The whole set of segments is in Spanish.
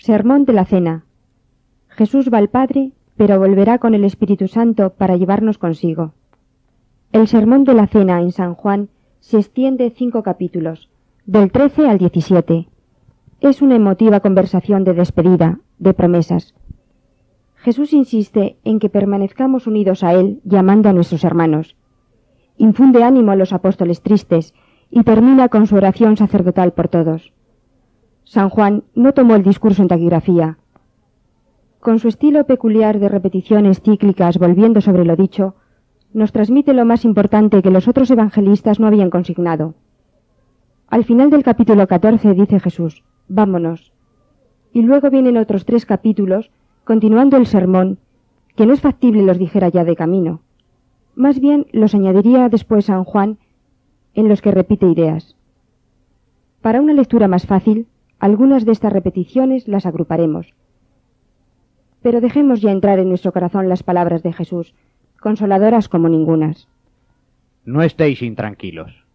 Sermón de la Cena. Jesús va al Padre, pero volverá con el Espíritu Santo para llevarnos consigo. El Sermón de la Cena en San Juan se extiende 5 capítulos, del 13 al 17. Es una emotiva conversación de despedida, de promesas. Jesús insiste en que permanezcamos unidos a Él, llamando a nuestros hermanos. Infunde ánimo a los apóstoles tristes y termina con su oración sacerdotal por todos. San Juan no tomó el discurso en taquigrafía. Con su estilo peculiar de repeticiones cíclicas volviendo sobre lo dicho, nos transmite lo más importante que los otros evangelistas no habían consignado. Al final del capítulo 14 dice Jesús: vámonos. Y luego vienen otros 3 capítulos, continuando el sermón, que no es factible los dijera ya de camino. Más bien los añadiría después San Juan, en los que repite ideas. Para una lectura más fácil, algunas de estas repeticiones las agruparemos. Pero dejemos ya entrar en nuestro corazón las palabras de Jesús, consoladoras como ningunas. No estéis intranquilos,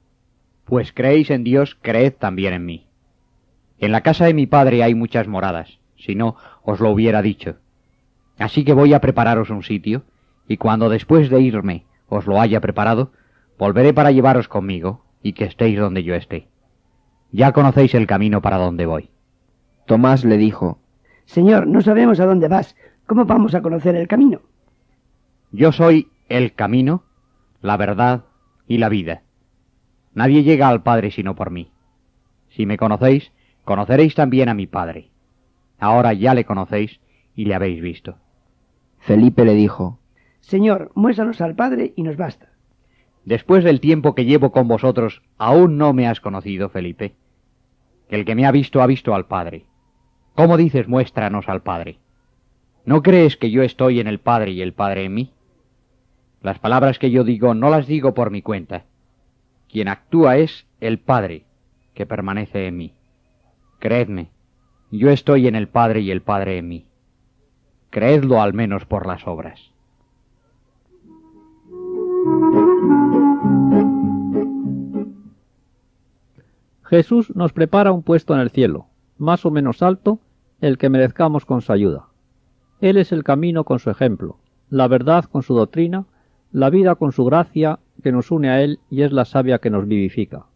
pues creéis en Dios, creed también en mí. En la casa de mi Padre hay muchas moradas, si no, os lo hubiera dicho. Así que voy a prepararos un sitio, y cuando después de irme os lo haya preparado, volveré para llevaros conmigo, y que estéis donde yo esté. Ya conocéis el camino para donde voy. Tomás le dijo: Señor, no sabemos a dónde vas. ¿Cómo vamos a conocer el camino? Yo soy el camino, la verdad y la vida. Nadie llega al Padre sino por mí. Si me conocéis, conoceréis también a mi Padre. Ahora ya le conocéis y le habéis visto. Felipe le dijo: Señor, muéstranos al Padre y nos basta. Después del tiempo que llevo con vosotros, ¿aún no me has conocido, Felipe? El que me ha visto al Padre. ¿Cómo dices muéstranos al Padre? ¿No crees que yo estoy en el Padre y el Padre en mí? Las palabras que yo digo no las digo por mi cuenta. Quien actúa es el Padre, que permanece en mí. Creedme, yo estoy en el Padre y el Padre en mí. Creedlo al menos por las obras. Jesús nos prepara un puesto en el cielo, más o menos alto, el que merezcamos con su ayuda. Él es el camino con su ejemplo, la verdad con su doctrina, la vida con su gracia que nos une a Él y es la savia que nos vivifica.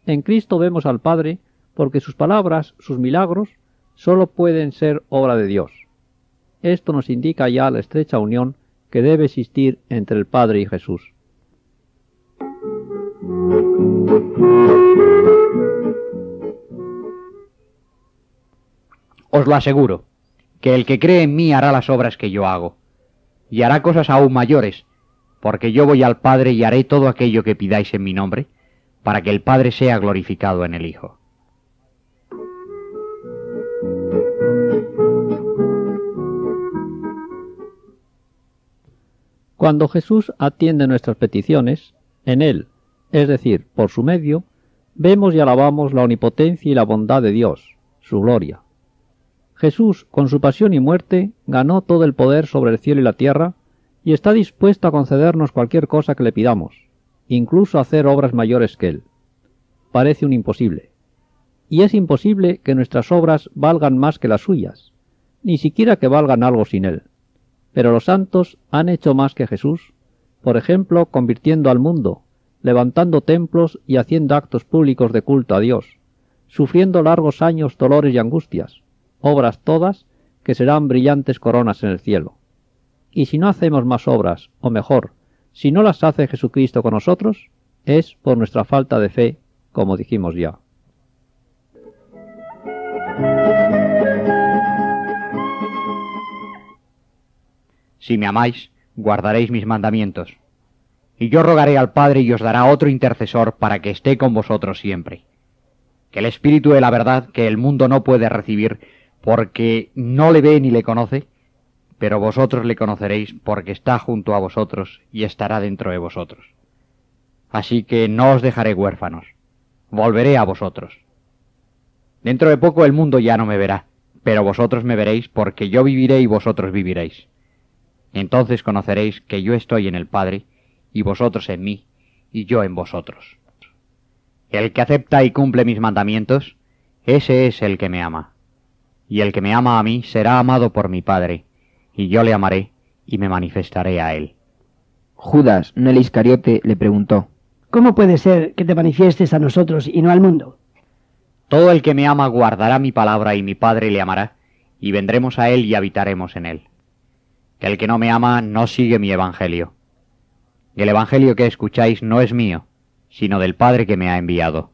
En Cristo vemos al Padre porque sus palabras, sus milagros, sólo pueden ser obra de Dios. Esto nos indica ya la estrecha unión que debe existir entre el Padre y Jesús. Os lo aseguro, que el que cree en mí hará las obras que yo hago, y hará cosas aún mayores, porque yo voy al Padre y haré todo aquello que pidáis en mi nombre, para que el Padre sea glorificado en el Hijo. Cuando Jesús atiende nuestras peticiones, en Él, es decir, por su medio, vemos y alabamos la omnipotencia y la bondad de Dios, su gloria. Jesús, con su pasión y muerte, ganó todo el poder sobre el cielo y la tierra, y está dispuesto a concedernos cualquier cosa que le pidamos, incluso hacer obras mayores que Él. Parece un imposible. Y es imposible que nuestras obras valgan más que las suyas, ni siquiera que valgan algo sin Él. Pero los santos han hecho más que Jesús, por ejemplo, convirtiendo al mundo, levantando templos y haciendo actos públicos de culto a Dios, sufriendo largos años dolores y angustias, obras todas que serán brillantes coronas en el cielo. Y si no hacemos más obras, o mejor, si no las hace Jesucristo con nosotros, es por nuestra falta de fe, como dijimos ya. Si me amáis, guardaréis mis mandamientos. Y yo rogaré al Padre y os dará otro intercesor para que esté con vosotros siempre. Que el Espíritu de la verdad, que el mundo no puede recibir, porque no le ve ni le conoce, pero vosotros le conoceréis porque está junto a vosotros y estará dentro de vosotros. Así que no os dejaré huérfanos, volveré a vosotros. Dentro de poco el mundo ya no me verá, pero vosotros me veréis porque yo viviré y vosotros viviréis. Entonces conoceréis que yo estoy en el Padre, y vosotros en mí, y yo en vosotros. El que acepta y cumple mis mandamientos, ese es el que me ama. Y el que me ama a mí será amado por mi Padre, y yo le amaré y me manifestaré a él. Judas, no el Iscariote, le preguntó: ¿Cómo puede ser que te manifiestes a nosotros y no al mundo? Todo el que me ama guardará mi palabra y mi Padre le amará, y vendremos a él y habitaremos en él. El que no me ama no sigue mi evangelio. El evangelio que escucháis no es mío, sino del Padre que me ha enviado.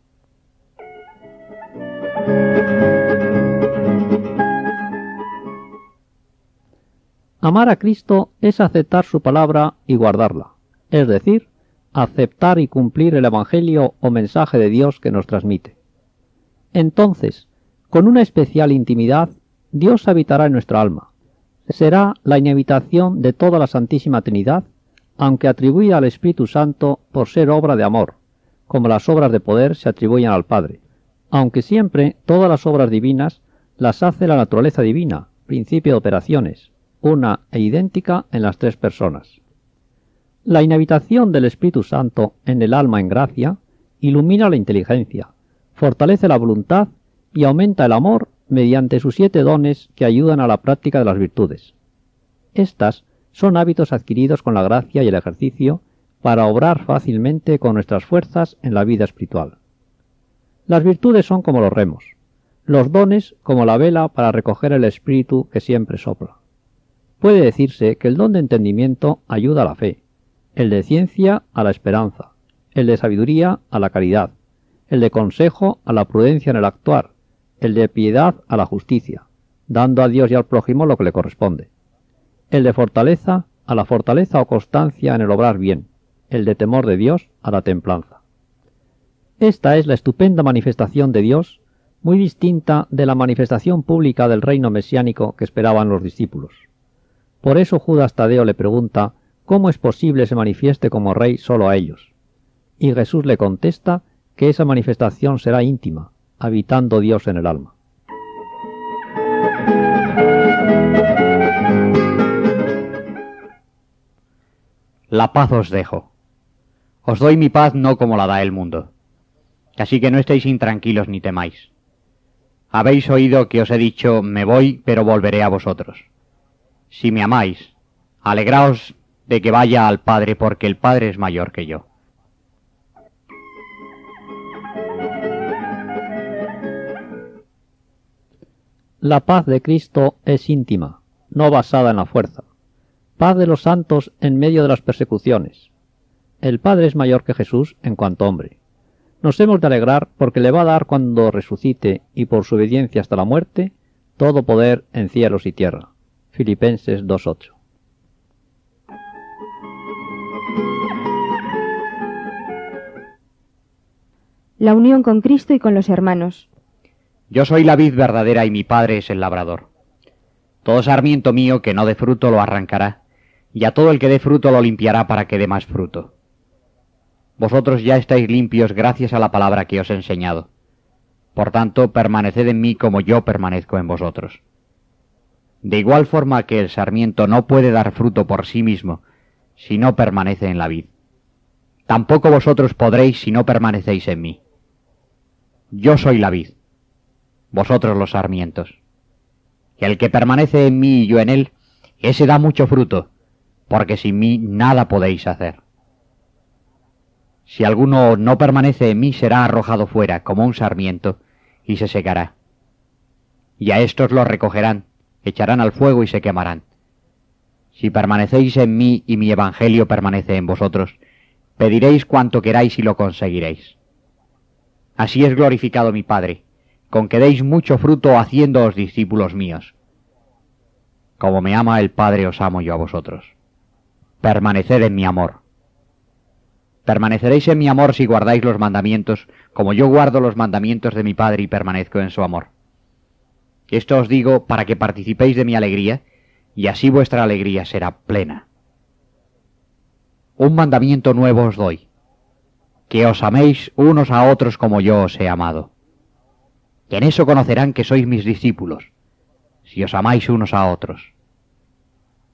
Amar a Cristo es aceptar su palabra y guardarla, es decir, aceptar y cumplir el Evangelio o mensaje de Dios que nos transmite. Entonces, con una especial intimidad, Dios habitará en nuestra alma. Será la inhabitación de toda la Santísima Trinidad, aunque atribuida al Espíritu Santo por ser obra de amor, como las obras de poder se atribuyen al Padre, aunque siempre todas las obras divinas las hace la naturaleza divina, principio de operaciones, una e idéntica en las tres personas. La inhabitación del Espíritu Santo en el alma en gracia ilumina la inteligencia, fortalece la voluntad y aumenta el amor mediante sus 7 dones que ayudan a la práctica de las virtudes. Estas son hábitos adquiridos con la gracia y el ejercicio para obrar fácilmente con nuestras fuerzas en la vida espiritual. Las virtudes son como los remos, los dones como la vela para recoger el espíritu que siempre sopla. Puede decirse que el don de entendimiento ayuda a la fe, el de ciencia a la esperanza, el de sabiduría a la caridad, el de consejo a la prudencia en el actuar, el de piedad a la justicia, dando a Dios y al prójimo lo que le corresponde, el de fortaleza a la fortaleza o constancia en el obrar bien, el de temor de Dios a la templanza. Esta es la estupenda manifestación de Dios, muy distinta de la manifestación pública del reino mesiánico que esperaban los discípulos. Por eso Judas Tadeo le pregunta cómo es posible se manifieste como rey solo a ellos. Y Jesús le contesta que esa manifestación será íntima, habitando Dios en el alma. La paz os dejo. Os doy mi paz no como la da el mundo. Así que no estéis intranquilos ni temáis. Habéis oído que os he dicho, me voy, pero volveré a vosotros. Si me amáis, alegraos de que vaya al Padre, porque el Padre es mayor que yo. La paz de Cristo es íntima, no basada en la fuerza. Paz de los santos en medio de las persecuciones. El Padre es mayor que Jesús en cuanto hombre. Nos hemos de alegrar porque le va a dar cuando resucite y por su obediencia hasta la muerte, todo poder en cielos y tierra. Filipenses 2:8. La unión con Cristo y con los hermanos. Yo soy la vid verdadera y mi Padre es el labrador. Todo sarmiento mío que no dé fruto lo arrancará, y a todo el que dé fruto lo limpiará para que dé más fruto. Vosotros ya estáis limpios gracias a la palabra que os he enseñado. Por tanto, permaneced en mí como yo permanezco en vosotros. De igual forma que el sarmiento no puede dar fruto por sí mismo, si no permanece en la vid. Tampoco vosotros podréis si no permanecéis en mí. Yo soy la vid, vosotros los sarmientos. Y el que permanece en mí y yo en él, ese da mucho fruto, porque sin mí nada podéis hacer. Si alguno no permanece en mí, será arrojado fuera como un sarmiento y se secará. Y a estos los recogerán, echarán al fuego y se quemarán. Si permanecéis en mí y mi evangelio permanece en vosotros, pediréis cuanto queráis y lo conseguiréis. Así es glorificado mi Padre, con que deis mucho fruto haciéndoos discípulos míos. Como me ama el Padre, os amo yo a vosotros. Permaneced en mi amor. Permaneceréis en mi amor si guardáis los mandamientos, como yo guardo los mandamientos de mi Padre y permanezco en su amor. Esto os digo para que participéis de mi alegría, y así vuestra alegría será plena. Un mandamiento nuevo os doy, que os améis unos a otros como yo os he amado. Y en eso conocerán que sois mis discípulos, si os amáis unos a otros.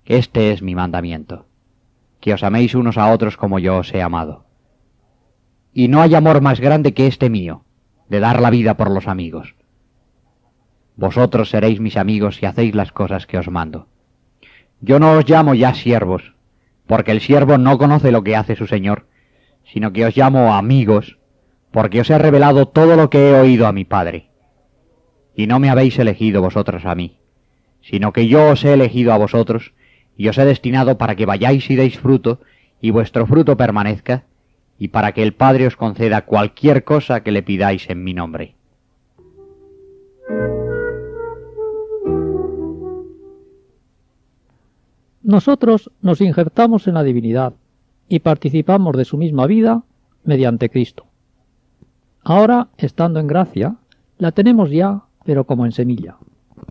Este es mi mandamiento, que os améis unos a otros como yo os he amado. Y no hay amor más grande que este mío, de dar la vida por los amigos. vosotros seréis mis amigos si hacéis las cosas que os mando. Yo no os llamo ya siervos, porque el siervo no conoce lo que hace su señor, sino que os llamo amigos, porque os he revelado todo lo que he oído a mi Padre. Y no me habéis elegido vosotros a mí, sino que yo os he elegido a vosotros, y os he destinado para que vayáis y deis fruto, y vuestro fruto permanezca, y para que el Padre os conceda cualquier cosa que le pidáis en mi nombre. Nosotros nos injertamos en la divinidad y participamos de su misma vida mediante Cristo. Ahora, estando en gracia, la tenemos ya, pero como en semilla.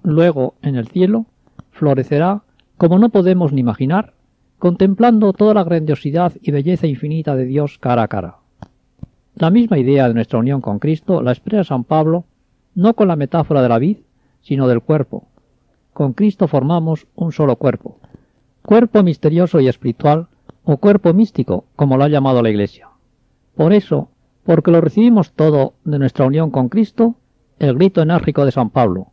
Luego, en el cielo, florecerá como no podemos ni imaginar, contemplando toda la grandiosidad y belleza infinita de Dios cara a cara. La misma idea de nuestra unión con Cristo la expresa San Pablo, no con la metáfora de la vid, sino del cuerpo. Con Cristo formamos un solo cuerpo, cuerpo misterioso y espiritual, o cuerpo místico, como lo ha llamado la Iglesia. Por eso, porque lo recibimos todo de nuestra unión con Cristo, el grito enérgico de San Pablo: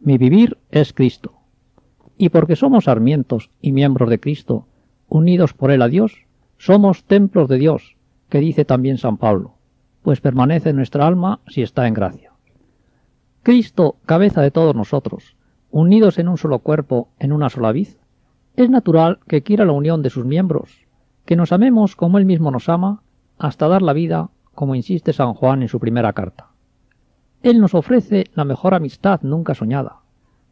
mi vivir es Cristo. Y porque somos sarmientos y miembros de Cristo, unidos por él a Dios, somos templos de Dios, que dice también San Pablo, pues permanece en nuestra alma si está en gracia. Cristo, cabeza de todos nosotros, unidos en un solo cuerpo, en una sola vid, es natural que quiera la unión de sus miembros, que nos amemos como él mismo nos ama, hasta dar la vida, como insiste San Juan en su primera carta. Él nos ofrece la mejor amistad nunca soñada,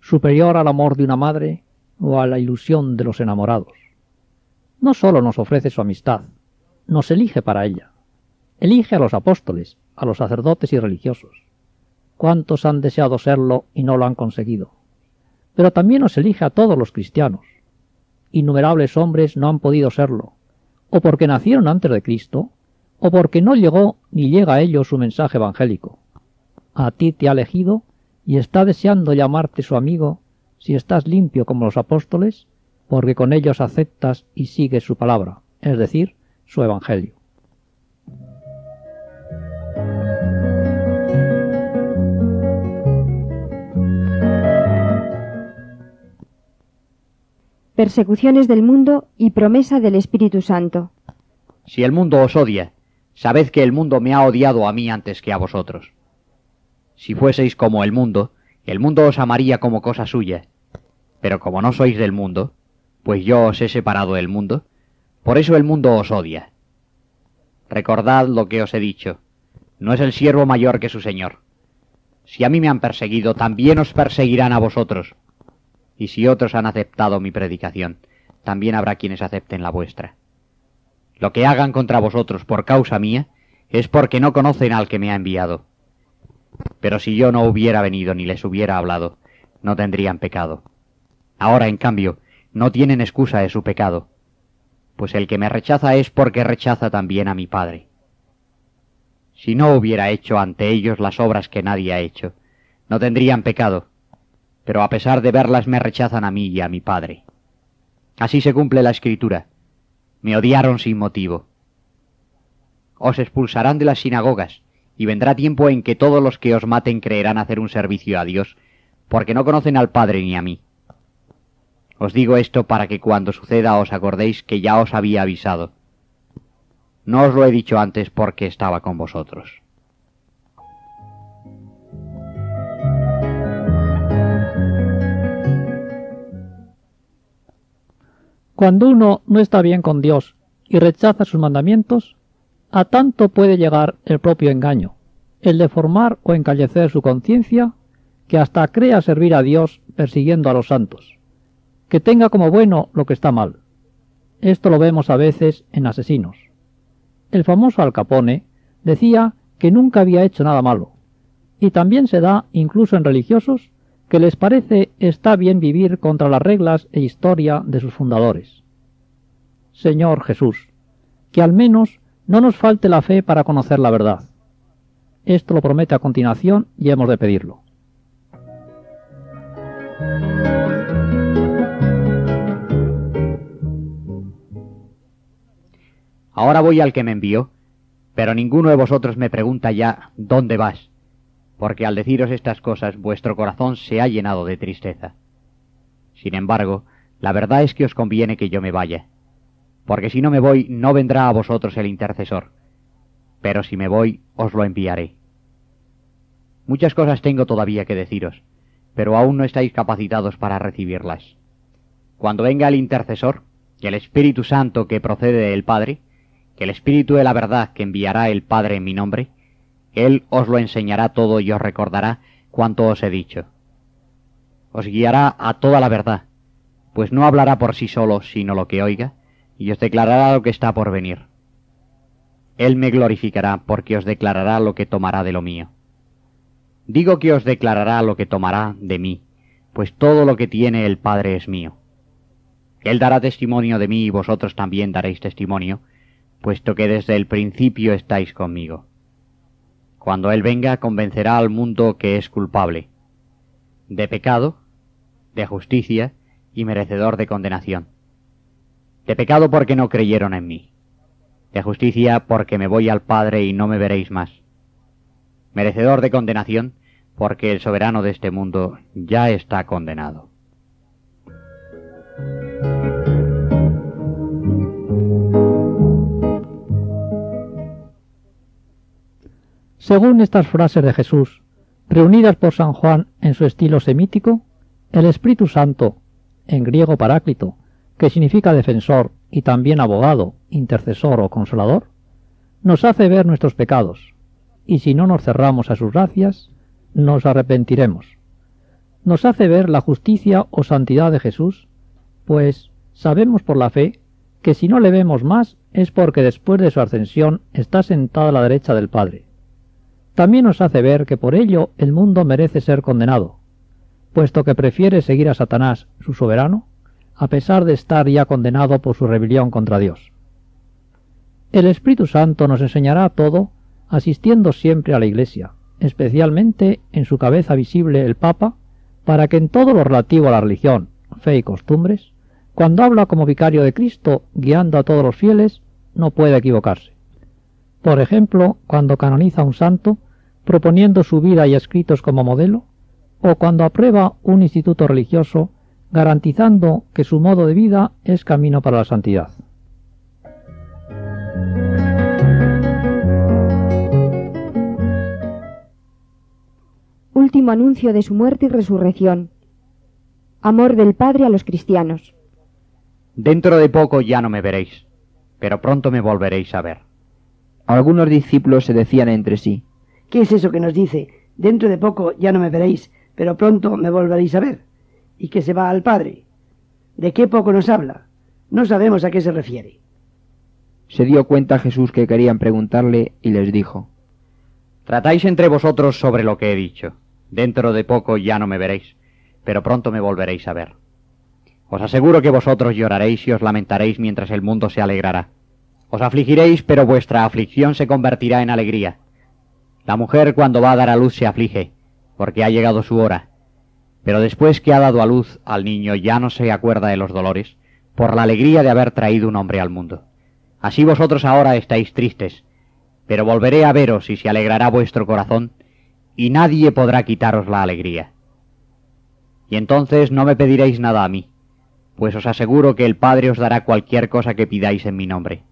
superior al amor de una madre o a la ilusión de los enamorados. No sólo nos ofrece su amistad, nos elige para ella. Elige a los apóstoles, a los sacerdotes y religiosos. ¿Cuántos han deseado serlo y no lo han conseguido? Pero también nos elige a todos los cristianos. Innumerables hombres no han podido serlo, o porque nacieron antes de Cristo, o porque no llegó ni llega a ellos su mensaje evangélico. A ti te ha elegido y está deseando llamarte su amigo si estás limpio como los apóstoles, porque con ellos aceptas y sigues su palabra, es decir, su evangelio. Persecuciones del mundo y promesa del Espíritu Santo. Si el mundo os odia, sabed que el mundo me ha odiado a mí antes que a vosotros. Si fueseis como el mundo os amaría como cosa suya. Pero como no sois del mundo, pues yo os he separado del mundo, por eso el mundo os odia. Recordad lo que os he dicho, no es el siervo mayor que su señor. Si a mí me han perseguido, también os perseguirán a vosotros. Y si otros han aceptado mi predicación, también habrá quienes acepten la vuestra. Lo que hagan contra vosotros por causa mía, es porque no conocen al que me ha enviado. Pero si yo no hubiera venido ni les hubiera hablado, no tendrían pecado. Ahora, en cambio, no tienen excusa de su pecado, pues el que me rechaza es porque rechaza también a mi Padre. Si no hubiera hecho ante ellos las obras que nadie ha hecho, no tendrían pecado, pero a pesar de verlas me rechazan a mí y a mi Padre. Así se cumple la Escritura. Me odiaron sin motivo. Os expulsarán de las sinagogas, y vendrá tiempo en que todos los que os maten creerán hacer un servicio a Dios, porque no conocen al Padre ni a mí. Os digo esto para que cuando suceda os acordéis que ya os había avisado. No os lo he dicho antes porque estaba con vosotros. Cuando uno no está bien con Dios y rechaza sus mandamientos, a tanto puede llegar el propio engaño, el deformar o encallecer su conciencia, que hasta crea servir a Dios persiguiendo a los santos, que tenga como bueno lo que está mal. Esto lo vemos a veces en asesinos. El famoso Al Capone decía que nunca había hecho nada malo, y también se da incluso en religiosos que les parece está bien vivir contra las reglas e historia de sus fundadores. Señor Jesús, que al menos no nos falte la fe para conocer la verdad. Esto lo promete a continuación y hemos de pedirlo. Ahora voy al que me envió, pero ninguno de vosotros me pregunta ya ¿dónde vas? porque al deciros estas cosas vuestro corazón se ha llenado de tristeza. Sin embargo, la verdad es que os conviene que yo me vaya, porque si no me voy, no vendrá a vosotros el intercesor, pero si me voy, os lo enviaré. Muchas cosas tengo todavía que deciros, pero aún no estáis capacitados para recibirlas. Cuando venga el intercesor, el Espíritu Santo que procede del Padre, que el Espíritu de la verdad que enviará el Padre en mi nombre, Él os lo enseñará todo y os recordará cuanto os he dicho. Os guiará a toda la verdad, pues no hablará por sí solo, sino lo que oiga, y os declarará lo que está por venir. Él me glorificará, porque os declarará lo que tomará de lo mío. Digo que os declarará lo que tomará de mí, pues todo lo que tiene el Padre es mío. Él dará testimonio de mí y vosotros también daréis testimonio, puesto que desde el principio estáis conmigo. Cuando Él venga, convencerá al mundo que es culpable, de pecado, de justicia y merecedor de condenación. De pecado porque no creyeron en mí. De justicia porque me voy al Padre y no me veréis más. Merecedor de condenación porque el soberano de este mundo ya está condenado. Según estas frases de Jesús, reunidas por San Juan en su estilo semítico, el Espíritu Santo, en griego paráclito, que significa defensor y también abogado, intercesor o consolador, nos hace ver nuestros pecados, y si no nos cerramos a sus gracias, nos arrepentiremos. Nos hace ver la justicia o santidad de Jesús, pues sabemos por la fe que si no le vemos más es porque después de su ascensión está sentado a la derecha del Padre. También nos hace ver que por ello el mundo merece ser condenado, puesto que prefiere seguir a Satanás, su soberano, a pesar de estar ya condenado por su rebelión contra Dios. El Espíritu Santo nos enseñará todo asistiendo siempre a la Iglesia, especialmente en su cabeza visible, el Papa, para que en todo lo relativo a la religión, fe y costumbres, cuando habla como vicario de Cristo, guiando a todos los fieles, no pueda equivocarse. Por ejemplo, cuando canoniza a un santo, proponiendo su vida y escritos como modelo, o cuando aprueba un instituto religioso, garantizando que su modo de vida es camino para la santidad. Último anuncio de su muerte y resurrección. Amor del Padre a los cristianos. Dentro de poco ya no me veréis, pero pronto me volveréis a ver. Algunos discípulos se decían entre sí: ¿Qué es eso que nos dice? Dentro de poco ya no me veréis, pero pronto me volveréis a ver. ¿Y que se va al Padre? ¿De qué poco nos habla? No sabemos a qué se refiere. Se dio cuenta Jesús que querían preguntarle y les dijo: Tratáis entre vosotros sobre lo que he dicho. Dentro de poco ya no me veréis, pero pronto me volveréis a ver. Os aseguro que vosotros lloraréis y os lamentaréis mientras el mundo se alegrará. Os afligiréis, pero vuestra aflicción se convertirá en alegría. La mujer cuando va a dar a luz se aflige, porque ha llegado su hora. Pero después que ha dado a luz al niño ya no se acuerda de los dolores, por la alegría de haber traído un hombre al mundo. Así vosotros ahora estáis tristes, pero volveré a veros y se alegrará vuestro corazón, y nadie podrá quitaros la alegría. Y entonces no me pediréis nada a mí, pues os aseguro que el Padre os dará cualquier cosa que pidáis en mi nombre.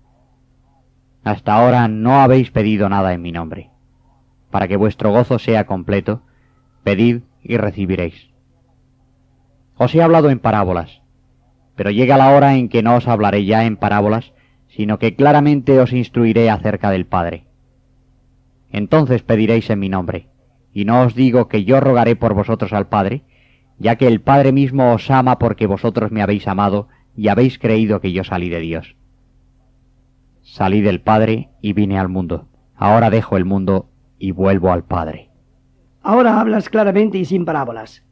Hasta ahora no habéis pedido nada en mi nombre. Para que vuestro gozo sea completo, pedid y recibiréis. Os he hablado en parábolas, pero llega la hora en que no os hablaré ya en parábolas, sino que claramente os instruiré acerca del Padre. Entonces pediréis en mi nombre, y no os digo que yo rogaré por vosotros al Padre, ya que el Padre mismo os ama porque vosotros me habéis amado y habéis creído que yo salí de Dios. Salí del Padre y vine al mundo. Ahora dejo el mundo y vuelvo al Padre. Ahora hablas claramente y sin parábolas.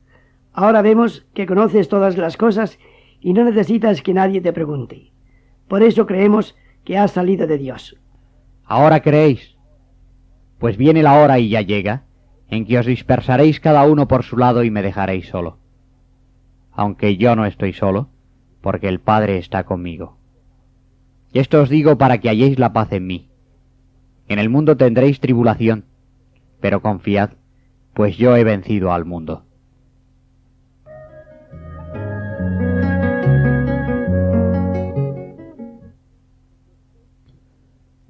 Ahora vemos que conoces todas las cosas y no necesitas que nadie te pregunte. Por eso creemos que has salido de Dios. ¿Ahora creéis? Pues viene la hora y ya llega, en que os dispersaréis cada uno por su lado y me dejaréis solo. Aunque yo no estoy solo, porque el Padre está conmigo. Y esto os digo para que halléis la paz en mí. En el mundo tendréis tribulación, pero confiad, pues yo he vencido al mundo.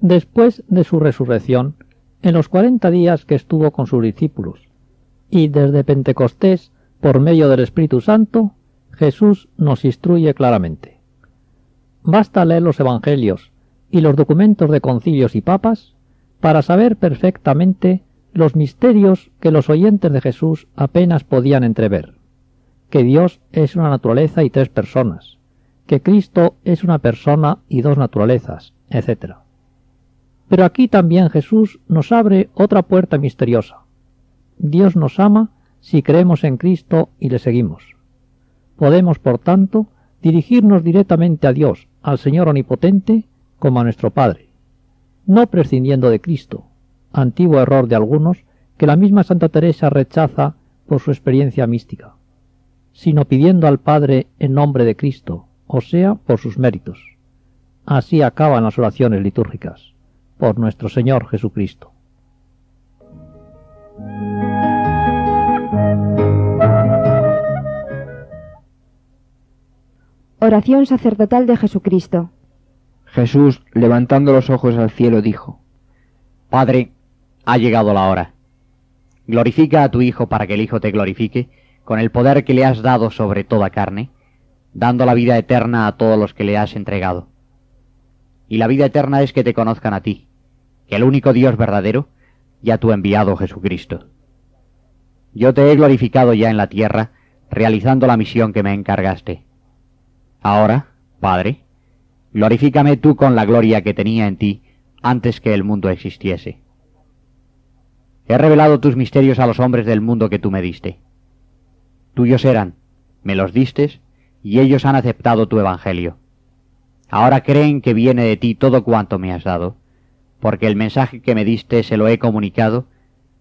Después de su resurrección, en los 40 días que estuvo con sus discípulos, y desde Pentecostés, por medio del Espíritu Santo, Jesús nos instruye claramente. Basta leer los Evangelios y los documentos de concilios y papas para saber perfectamente los misterios que los oyentes de Jesús apenas podían entrever: que Dios es una naturaleza y 3 personas, que Cristo es una persona y 2 naturalezas, etc. Pero aquí también Jesús nos abre otra puerta misteriosa. Dios nos ama si creemos en Cristo y le seguimos. Podemos, por tanto, dirigirnos directamente a Dios, al Señor Omnipotente, como a nuestro Padre, no prescindiendo de Cristo, antiguo error de algunos que la misma Santa Teresa rechaza por su experiencia mística, sino pidiendo al Padre en nombre de Cristo, o sea, por sus méritos. Así acaban las oraciones litúrgicas: por nuestro Señor Jesucristo. Oración sacerdotal de Jesucristo. Jesús, levantando los ojos al cielo, dijo: Padre, ha llegado la hora. Glorifica a tu Hijo para que el Hijo te glorifique con el poder que le has dado sobre toda carne, dando la vida eterna a todos los que le has entregado. Y la vida eterna es que te conozcan a ti, el único Dios verdadero, y a tu enviado Jesucristo. Yo te he glorificado ya en la tierra, realizando la misión que me encargaste. Ahora, Padre, glorifícame tú con la gloria que tenía en ti antes que el mundo existiese. He revelado tus misterios a los hombres del mundo que tú me diste. Tuyos eran, me los distes, y ellos han aceptado tu evangelio. Ahora creen que viene de ti todo cuanto me has dado, porque el mensaje que me diste se lo he comunicado,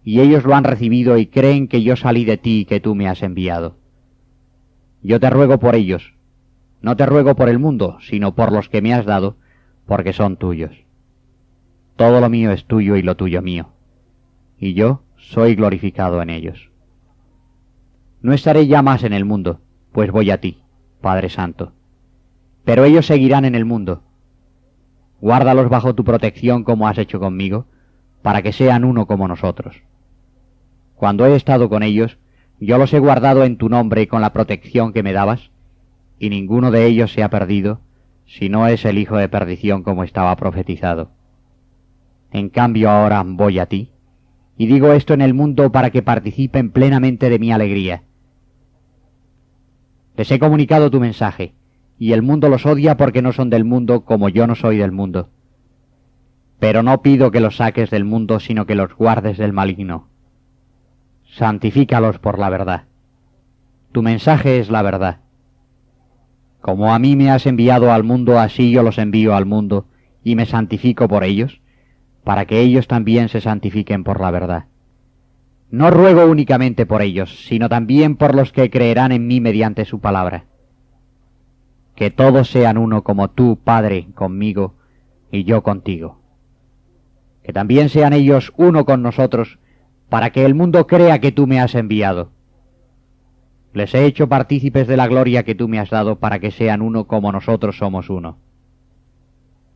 y ellos lo han recibido y creen que yo salí de ti y que tú me has enviado. Yo te ruego por ellos, no te ruego por el mundo, sino por los que me has dado, porque son tuyos. Todo lo mío es tuyo y lo tuyo mío, y yo soy glorificado en ellos. No estaré ya más en el mundo, pues voy a ti, Padre Santo, pero ellos seguirán en el mundo. Guárdalos bajo tu protección como has hecho conmigo, para que sean uno como nosotros. Cuando he estado con ellos, yo los he guardado en tu nombre con la protección que me dabas, y ninguno de ellos se ha perdido, si no es el hijo de perdición como estaba profetizado. En cambio ahora voy a ti, y digo esto en el mundo para que participen plenamente de mi alegría. Les he comunicado tu mensaje, y el mundo los odia porque no son del mundo como yo no soy del mundo. Pero no pido que los saques del mundo, sino que los guardes del maligno. Santifícalos por la verdad. Tu mensaje es la verdad. Como a mí me has enviado al mundo, así yo los envío al mundo, y me santifico por ellos, para que ellos también se santifiquen por la verdad. No ruego únicamente por ellos, sino también por los que creerán en mí mediante su palabra. Que todos sean uno como tú, Padre, conmigo, y yo contigo. Que también sean ellos uno con nosotros, para que el mundo crea que tú me has enviado. Les he hecho partícipes de la gloria que tú me has dado, para que sean uno como nosotros somos uno.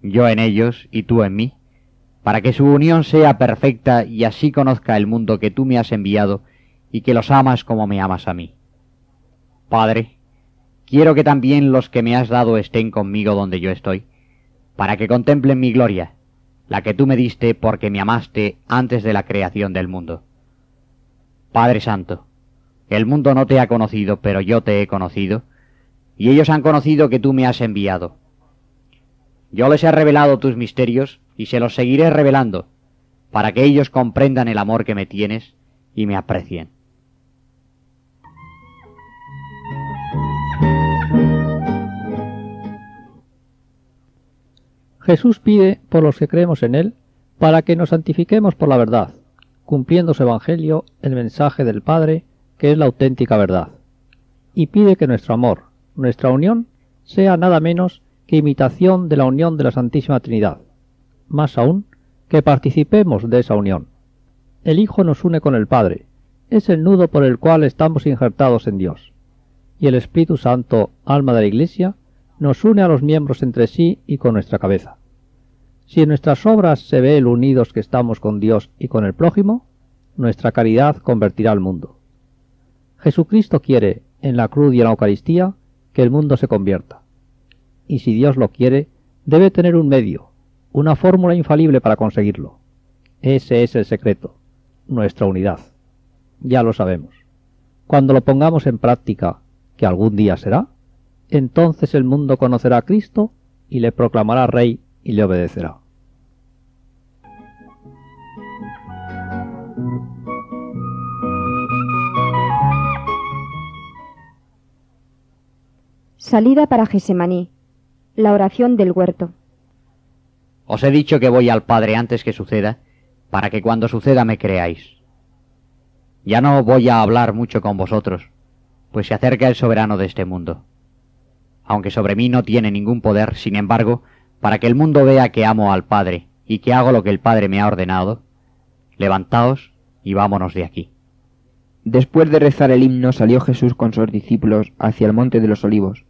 Yo en ellos y tú en mí, para que su unión sea perfecta y así conozca el mundo que tú me has enviado y que los amas como me amas a mí. Padre, quiero que también los que me has dado estén conmigo donde yo estoy, para que contemplen mi gloria, la que tú me diste porque me amaste antes de la creación del mundo. Padre Santo, el mundo no te ha conocido, pero yo te he conocido, y ellos han conocido que tú me has enviado. Yo les he revelado tus misterios, y se los seguiré revelando, para que ellos comprendan el amor que me tienes y me aprecien. Jesús pide por los que creemos en Él, para que nos santifiquemos por la verdad, cumpliendo su Evangelio, el mensaje del Padre, que es la auténtica verdad. Y pide que nuestro amor, nuestra unión, sea nada menos que imitación de la unión de la Santísima Trinidad. Más aún, que participemos de esa unión. El Hijo nos une con el Padre, es el nudo por el cual estamos injertados en Dios, y el Espíritu Santo, alma de la Iglesia, nos une a los miembros entre sí y con nuestra cabeza. Si en nuestras obras se ve lo unidos que estamos con Dios y con el prójimo, nuestra caridad convertirá al mundo. Jesucristo quiere, en la cruz y en la Eucaristía, que el mundo se convierta. Y si Dios lo quiere, debe tener un medio, una fórmula infalible para conseguirlo. Ese es el secreto, nuestra unidad. Ya lo sabemos. Cuando lo pongamos en práctica, que algún día será, entonces el mundo conocerá a Cristo y le proclamará Rey y le obedecerá. Salida para Gesemaní. La oración del huerto. Os he dicho que voy al Padre antes que suceda, para que cuando suceda me creáis. Ya no voy a hablar mucho con vosotros, pues se acerca el soberano de este mundo. Aunque sobre mí no tiene ningún poder, sin embargo, para que el mundo vea que amo al Padre y que hago lo que el Padre me ha ordenado, levantaos y vámonos de aquí. Después de rezar el himno salió Jesús con sus discípulos hacia el monte de los Olivos,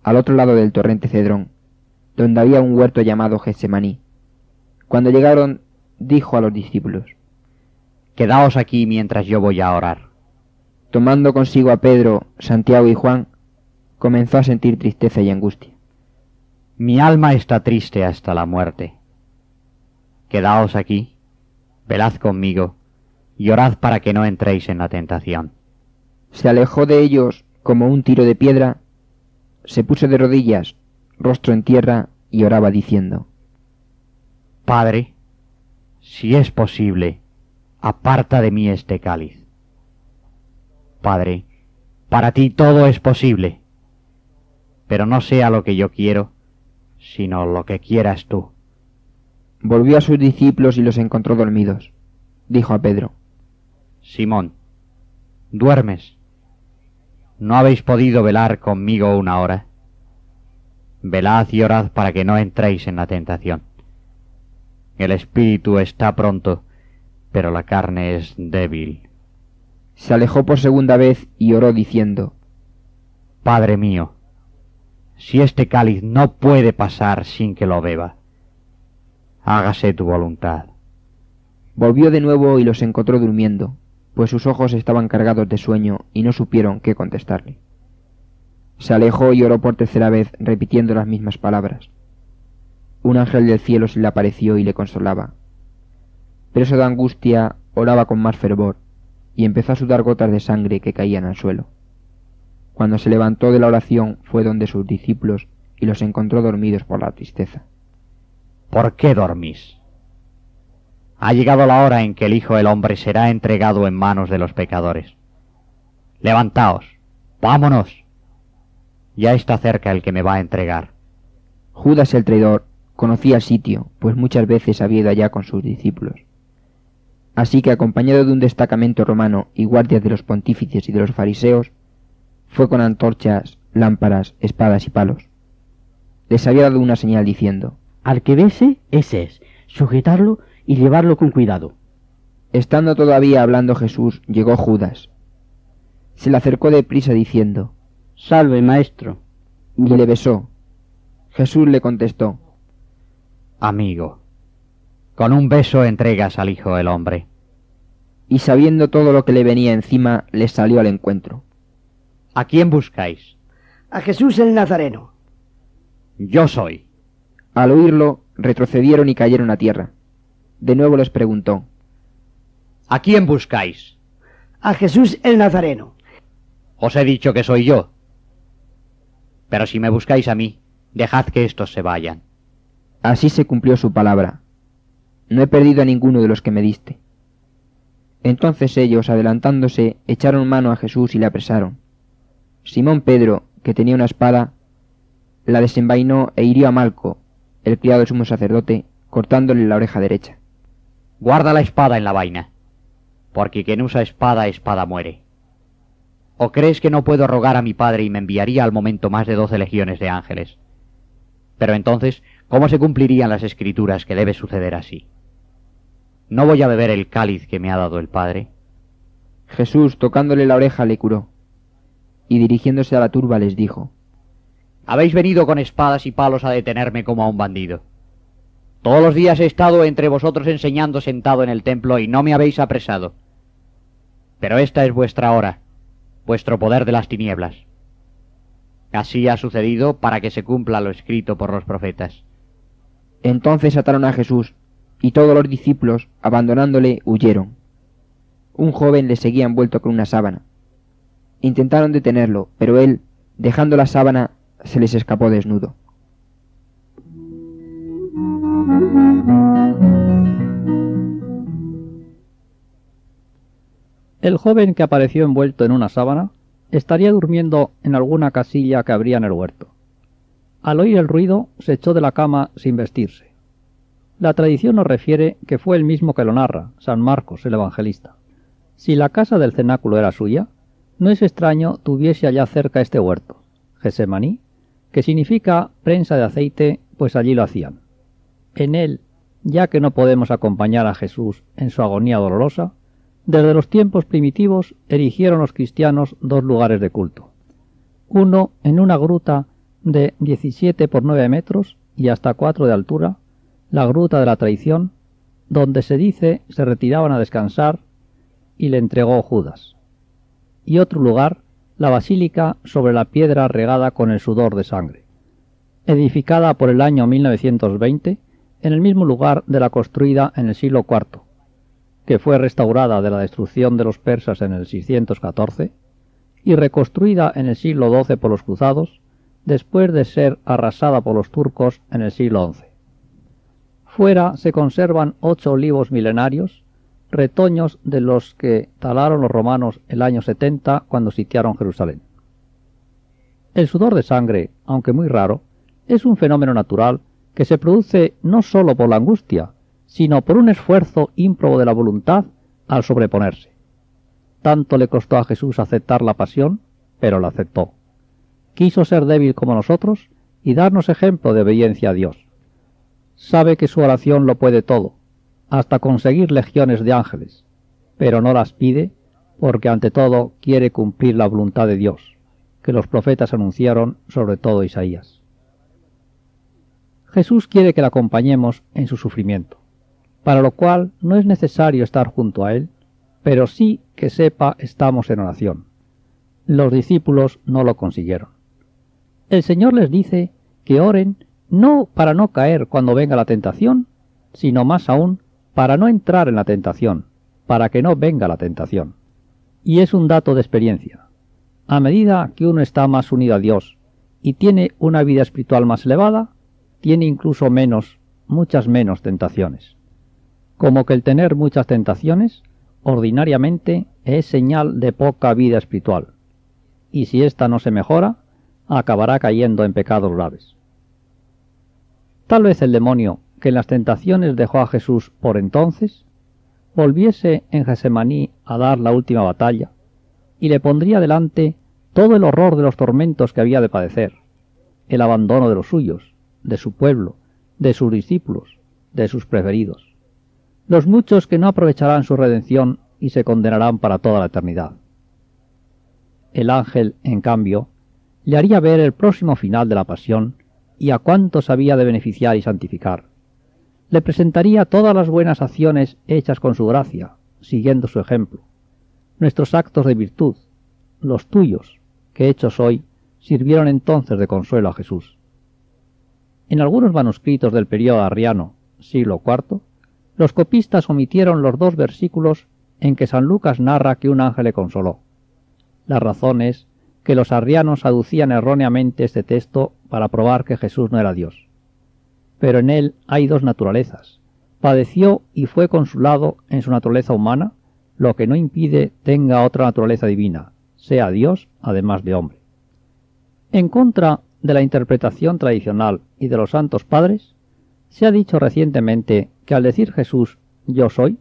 al otro lado del torrente Cedrón, donde había un huerto llamado Getsemaní. Cuando llegaron, dijo a los discípulos: Quedaos aquí mientras yo voy a orar. Tomando consigo a Pedro, Santiago y Juan, comenzó a sentir tristeza y angustia. Mi alma está triste hasta la muerte. Quedaos aquí, velad conmigo, y orad para que no entréis en la tentación. Se alejó de ellos como un tiro de piedra, se puso de rodillas, rostro en tierra, y oraba diciendo: Padre, si es posible, aparta de mí este cáliz. Padre, para ti todo es posible, pero no sea lo que yo quiero, sino lo que quieras tú. Volvió a sus discípulos y los encontró dormidos. Dijo a Pedro: Simón, ¿duermes? ¿No habéis podido velar conmigo una hora? Velad y orad para que no entréis en la tentación. El espíritu está pronto, pero la carne es débil. Se alejó por segunda vez y oró diciendo: Padre mío, si este cáliz no puede pasar sin que lo beba, hágase tu voluntad. Volvió de nuevo y los encontró durmiendo, pues sus ojos estaban cargados de sueño y no supieron qué contestarle. Se alejó y oró por tercera vez, repitiendo las mismas palabras. Un ángel del cielo se le apareció y le consolaba. Preso de angustia, oraba con más fervor, y empezó a sudar gotas de sangre que caían al suelo. Cuando se levantó de la oración fue donde sus discípulos y los encontró dormidos por la tristeza. ¿Por qué dormís? Ha llegado la hora en que el Hijo del Hombre será entregado en manos de los pecadores. Levantaos, vámonos. Ya está cerca el que me va a entregar. Judas el traidor conocía el sitio, pues muchas veces había ido allá con sus discípulos. Así que, acompañado de un destacamento romano y guardias de los pontífices y de los fariseos, fue con antorchas, lámparas, espadas y palos. Les había dado una señal diciendo: Al que bese, ese es. Sujetarlo y llevarlo con cuidado. Estando todavía hablando Jesús, llegó Judas. Se le acercó deprisa diciendo: Salve, maestro. Y le besó. Jesús le contestó: Amigo, con un beso entregas al Hijo del Hombre. Y sabiendo todo lo que le venía encima, le salió al encuentro. ¿A quién buscáis? A Jesús el Nazareno. Yo soy. Al oírlo, retrocedieron y cayeron a tierra. De nuevo les preguntó: ¿A quién buscáis? A Jesús el Nazareno. Os he dicho que soy yo. Pero si me buscáis a mí, dejad que estos se vayan. Así se cumplió su palabra. No he perdido a ninguno de los que me diste. Entonces ellos, adelantándose, echaron mano a Jesús y le apresaron. Simón Pedro, que tenía una espada, la desenvainó e hirió a Malco, el criado del sumo sacerdote, cortándole la oreja derecha. Guarda la espada en la vaina, porque quien usa espada, espada muere. ¿O crees que no puedo rogar a mi Padre y me enviaría al momento más de 12 legiones de ángeles? Pero entonces, ¿cómo se cumplirían las escrituras que debe suceder así? ¿No voy a beber el cáliz que me ha dado el Padre? Jesús, tocándole la oreja, le curó, y dirigiéndose a la turba les dijo: Habéis venido con espadas y palos a detenerme como a un bandido. Todos los días he estado entre vosotros enseñando sentado en el templo y no me habéis apresado. Pero esta es vuestra hora, vuestro poder de las tinieblas. Así ha sucedido para que se cumpla lo escrito por los profetas. Entonces ataron a Jesús, y todos los discípulos, abandonándole, huyeron. Un joven le seguía envuelto con una sábana. Intentaron detenerlo, pero él, dejando la sábana, se les escapó desnudo. El joven que apareció envuelto en una sábana estaría durmiendo en alguna casilla que habría en el huerto. Al oír el ruido, se echó de la cama sin vestirse. La tradición nos refiere que fue el mismo que lo narra, San Marcos, el evangelista. Si la casa del cenáculo era suya, no es extraño tuviese allá cerca este huerto, Gesemaní, que significa prensa de aceite, pues allí lo hacían. En él, ya que no podemos acompañar a Jesús en su agonía dolorosa, desde los tiempos primitivos erigieron los cristianos dos lugares de culto. Uno en una gruta de 17 por 9 metros y hasta 4 de altura, la Gruta de la Traición, donde se dice se retiraban a descansar y le entregó Judas. Y otro lugar, la basílica sobre la piedra regada con el sudor de sangre, edificada por el año 1920 en el mismo lugar de la construida en el siglo IV, que fue restaurada de la destrucción de los persas en el 614 y reconstruida en el siglo XII por los cruzados, después de ser arrasada por los turcos en el siglo XI. Fuera se conservan 8 olivos milenarios, retoños de los que talaron los romanos el año 70 cuando sitiaron Jerusalén. El sudor de sangre, aunque muy raro, es un fenómeno natural que se produce no sólo por la angustia, sino por un esfuerzo ímprobo de la voluntad al sobreponerse. Tanto le costó a Jesús aceptar la pasión, pero la aceptó. Quiso ser débil como nosotros y darnos ejemplo de obediencia a Dios. Sabe que su oración lo puede todo, hasta conseguir legiones de ángeles, pero no las pide porque ante todo quiere cumplir la voluntad de Dios, que los profetas anunciaron, sobre todo Isaías. Jesús quiere que le acompañemos en su sufrimiento, para lo cual no es necesario estar junto a Él, pero sí que sepa estamos en oración. Los discípulos no lo consiguieron. El Señor les dice que oren no para no caer cuando venga la tentación, sino más aún para no entrar en la tentación, para que no venga la tentación. Y es un dato de experiencia. A medida que uno está más unido a Dios y tiene una vida espiritual más elevada, tiene incluso muchas menos tentaciones. Como que el tener muchas tentaciones, ordinariamente es señal de poca vida espiritual, y si ésta no se mejora, acabará cayendo en pecados graves. Tal vez el demonio, que en las tentaciones dejó a Jesús por entonces, volviese en Gesemaní a dar la última batalla, y le pondría delante todo el horror de los tormentos que había de padecer, el abandono de los suyos, de su pueblo, de sus discípulos, de sus preferidos, los muchos que no aprovecharán su redención y se condenarán para toda la eternidad. El ángel, en cambio, le haría ver el próximo final de la pasión y a cuántos había de beneficiar y santificar. Le presentaría todas las buenas acciones hechas con su gracia, siguiendo su ejemplo, nuestros actos de virtud, los tuyos, que hechos hoy, sirvieron entonces de consuelo a Jesús. En algunos manuscritos del período arriano, siglo IV, los copistas omitieron los 2 versículos en que San Lucas narra que un ángel le consoló. La razón es que los arrianos aducían erróneamente este texto para probar que Jesús no era Dios. Pero en él hay 2 naturalezas. Padeció y fue consolado en su naturaleza humana, lo que no impide tenga otra naturaleza divina, sea Dios además de hombre. En contra de la interpretación tradicional y de los santos padres, se ha dicho recientemente que al decir Jesús «Yo soy»,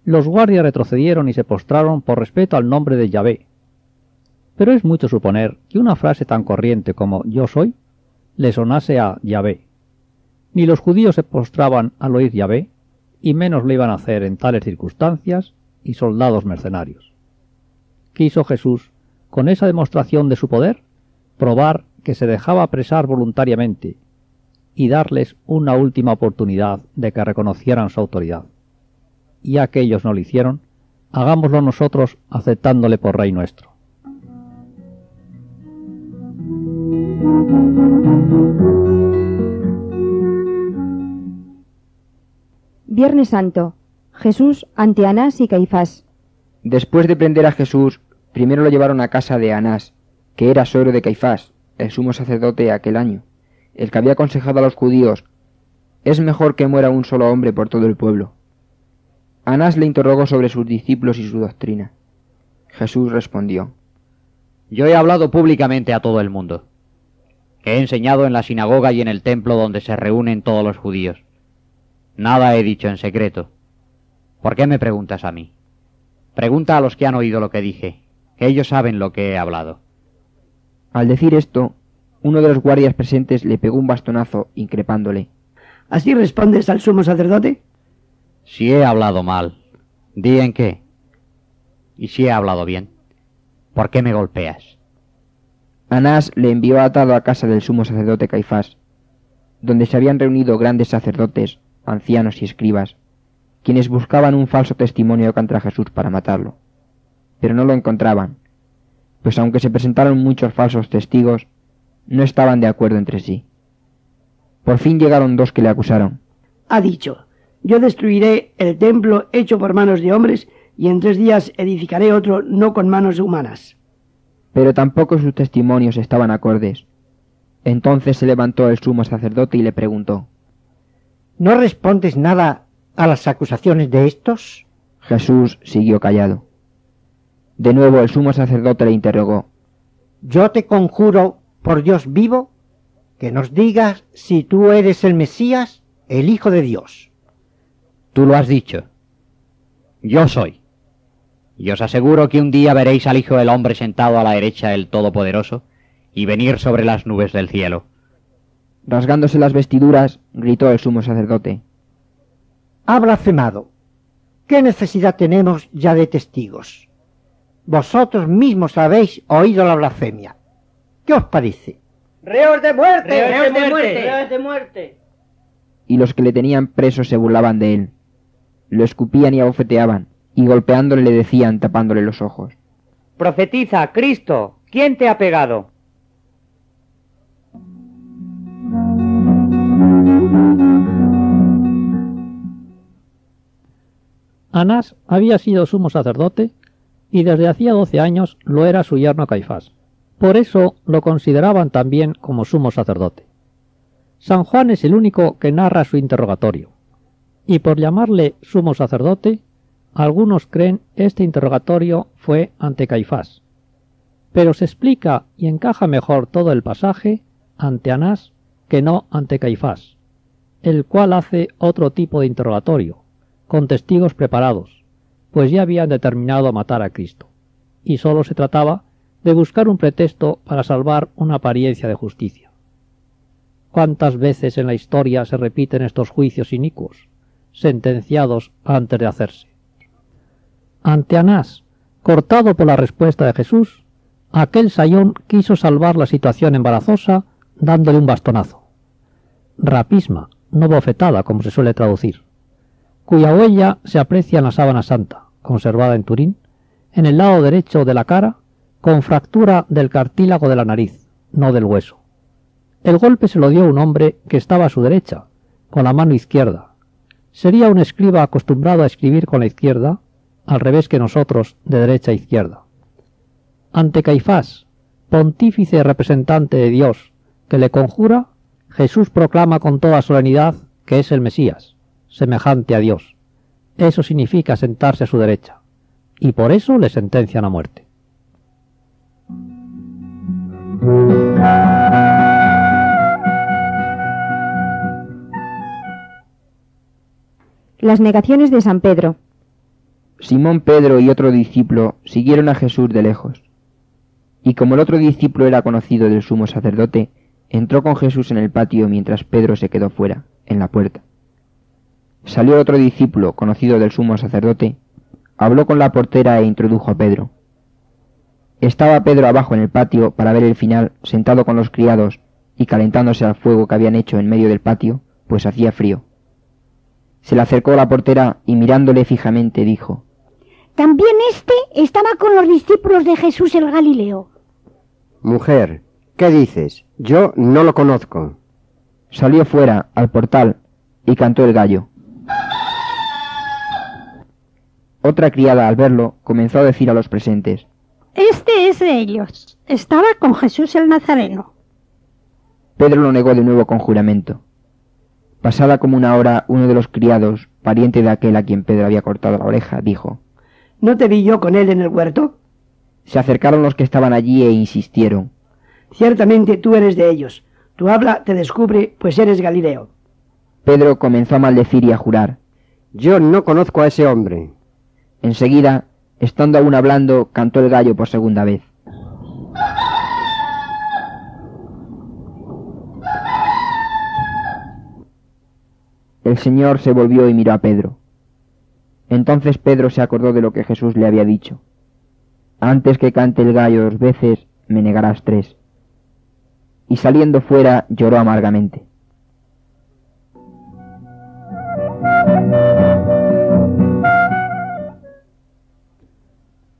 los guardias retrocedieron y se postraron por respeto al nombre de Yahvé. Pero es mucho suponer que una frase tan corriente como «Yo soy» le sonase a Yahvé. Ni los judíos se postraban al oír Yahvé, y menos lo iban a hacer en tales circunstancias y soldados mercenarios. quiso Jesús, con esa demostración de su poder, probar que se dejaba apresar voluntariamente y darles una última oportunidad de que reconocieran su autoridad. Ya que ellos no lo hicieron, hagámoslo nosotros aceptándole por Rey nuestro. Viernes Santo. Jesús ante Anás y Caifás. Después de prender a Jesús, primero lo llevaron a casa de Anás, que era suegro de Caifás, el sumo sacerdote aquel año, el que había aconsejado a los judíos: es mejor que muera un solo hombre por todo el pueblo. Anás le interrogó sobre sus discípulos y su doctrina. Jesús respondió: Yo he hablado públicamente a todo el mundo, que he enseñado en la sinagoga y en el templo donde se reúnen todos los judíos. Nada he dicho en secreto. ¿Por qué me preguntas a mí? Pregunta a los que han oído lo que dije, que ellos saben lo que he hablado. Al decir esto, uno de los guardias presentes le pegó un bastonazo, increpándole: ¿Así respondes al sumo sacerdote? Si he hablado mal, di en qué. Y si he hablado bien, ¿por qué me golpeas? Anás le envió atado a casa del sumo sacerdote Caifás, donde se habían reunido grandes sacerdotes, ancianos y escribas, quienes buscaban un falso testimonio contra Jesús para matarlo. Pero no lo encontraban, pues aunque se presentaron muchos falsos testigos, no estaban de acuerdo entre sí. Por fin llegaron dos que le acusaron. Ha dicho: yo destruiré el templo hecho por manos de hombres, y en 3 días edificaré otro no con manos humanas. Pero tampoco sus testimonios estaban acordes. Entonces se levantó el sumo sacerdote y le preguntó: ¿No respondes nada a las acusaciones de estos? Jesús siguió callado. De nuevo el sumo sacerdote le interrogó: Yo te conjuro por Dios vivo que nos digas si tú eres el Mesías, el Hijo de Dios. Tú lo has dicho. Yo soy. Y os aseguro que un día veréis al Hijo del Hombre sentado a la derecha del Todopoderoso y venir sobre las nubes del cielo. Rasgándose las vestiduras, gritó el sumo sacerdote: Ha blasfemado. ¿Qué necesidad tenemos ya de testigos? Vosotros mismos habéis oído la blasfemia. ¿Qué os parece? ¡Reos de muerte! ¡Reos de muerte! ¡Reos de muerte! Y los que le tenían preso se burlaban de él. Lo escupían y abofeteaban, y golpeándole le decían, tapándole los ojos: Profetiza, Cristo, ¿quién te ha pegado? Anás había sido sumo sacerdote y desde hacía 12 años lo era su yerno Caifás. Por eso lo consideraban también como sumo sacerdote. San Juan es el único que narra su interrogatorio, y por llamarle sumo sacerdote, algunos creen este interrogatorio fue ante Caifás. Pero se explica y encaja mejor todo el pasaje ante Anás que no ante Caifás, el cual hace otro tipo de interrogatorio, con testigos preparados, pues ya habían determinado matar a Cristo, y sólo se trataba de buscar un pretexto para salvar una apariencia de justicia. ¿Cuántas veces en la historia se repiten estos juicios inicuos, sentenciados antes de hacerse? Ante Anás, cortado por la respuesta de Jesús, aquel sayón quiso salvar la situación embarazosa dándole un bastonazo. Rapisma, no bofetada como se suele traducir, cuya huella se aprecia en la sábana santa, conservada en Turín, en el lado derecho de la cara, con fractura del cartílago de la nariz, no del hueso. El golpe se lo dio un hombre que estaba a su derecha, con la mano izquierda. Sería un escriba acostumbrado a escribir con la izquierda, al revés que nosotros, de derecha a izquierda. Ante Caifás, pontífice representante de Dios, que le conjura, Jesús proclama con toda solemnidad que es el Mesías, semejante a Dios. Eso significa sentarse a su derecha, y por eso le sentencian a muerte. Las negaciones de San Pedro. Simón Pedro y otro discípulo siguieron a Jesús de lejos. Y como el otro discípulo era conocido del sumo sacerdote, entró con Jesús en el patio mientras Pedro se quedó fuera, en la puerta. Salió otro discípulo, conocido del sumo sacerdote, habló con la portera e introdujo a Pedro. Estaba Pedro abajo en el patio para ver el final, sentado con los criados y calentándose al fuego que habían hecho en medio del patio, pues hacía frío. Se le acercó la portera y mirándole fijamente dijo: También este estaba con los discípulos de Jesús el Galileo. Mujer, ¿qué dices? Yo no lo conozco. Salió fuera, al portal, y cantó el gallo. Otra criada, al verlo, comenzó a decir a los presentes: Este es de ellos. Estaba con Jesús el Nazareno. Pedro lo negó de nuevo con juramento. Pasada como una hora, uno de los criados, pariente de aquel a quien Pedro había cortado la oreja, dijo: ¿No te vi yo con él en el huerto? Se acercaron los que estaban allí e insistieron: Ciertamente tú eres de ellos. Tu habla te descubre, pues eres Galileo. Pedro comenzó a maldecir y a jurar: Yo no conozco a ese hombre. Enseguida, estando aún hablando, cantó el gallo por segunda vez. El Señor se volvió y miró a Pedro. Entonces Pedro se acordó de lo que Jesús le había dicho: Antes que cante el gallo 2 veces, me negarás 3. Y saliendo fuera lloró amargamente.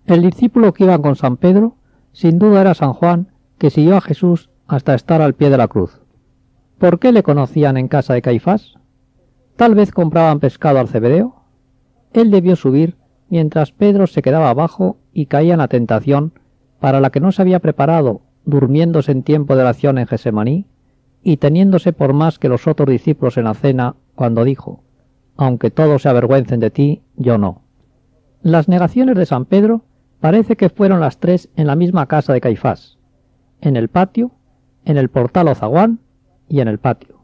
El discípulo que iba con San Pedro, sin duda era San Juan, que siguió a Jesús hasta estar al pie de la cruz. ¿Por qué le conocían en casa de Caifás? ¿Tal vez compraban pescado al Zebedeo? Él debió subir, mientras Pedro se quedaba abajo y caía en la tentación para la que no se había preparado, durmiéndose en tiempo de oración en Gesemaní, y teniéndose por más que los otros discípulos en la cena, cuando dijo: Aunque todos se avergüencen de ti, yo no. Las negaciones de San Pedro parece que fueron las 3 en la misma casa de Caifás, en el patio, en el portal o zaguán y en el patio,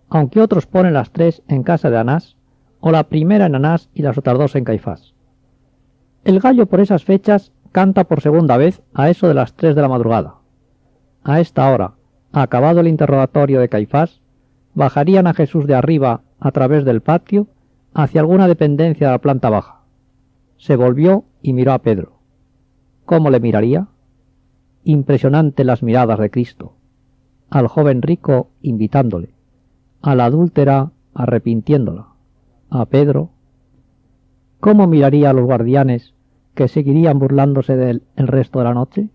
aunque otros ponen las 3 en casa de Anás, o la primera en Anás y las otras 2 en Caifás. El gallo por esas fechas canta por segunda vez a eso de las 3 de la madrugada. A esta hora, acabado el interrogatorio de Caifás, bajarían a Jesús de arriba a través del patio hacia alguna dependencia de la planta baja. Se volvió y miró a Pedro. ¿Cómo le miraría? Impresionante las miradas de Cristo. Al joven rico invitándole, a la adúltera arrepintiéndola, a Pedro. ¿Cómo miraría a los guardianes que seguirían burlándose de él el resto de la noche?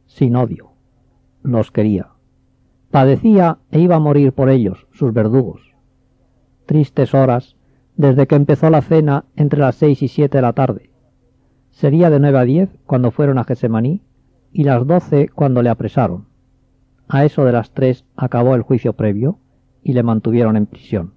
Sin odio. Los quería. Padecía e iba a morir por ellos, sus verdugos. Tristes horas desde que empezó la cena entre las 6 y 7 de la tarde. Sería de 9 a 10 cuando fueron a Gesemaní y las 12 cuando le apresaron. A eso de las 3 acabó el juicio previo y le mantuvieron en prisión.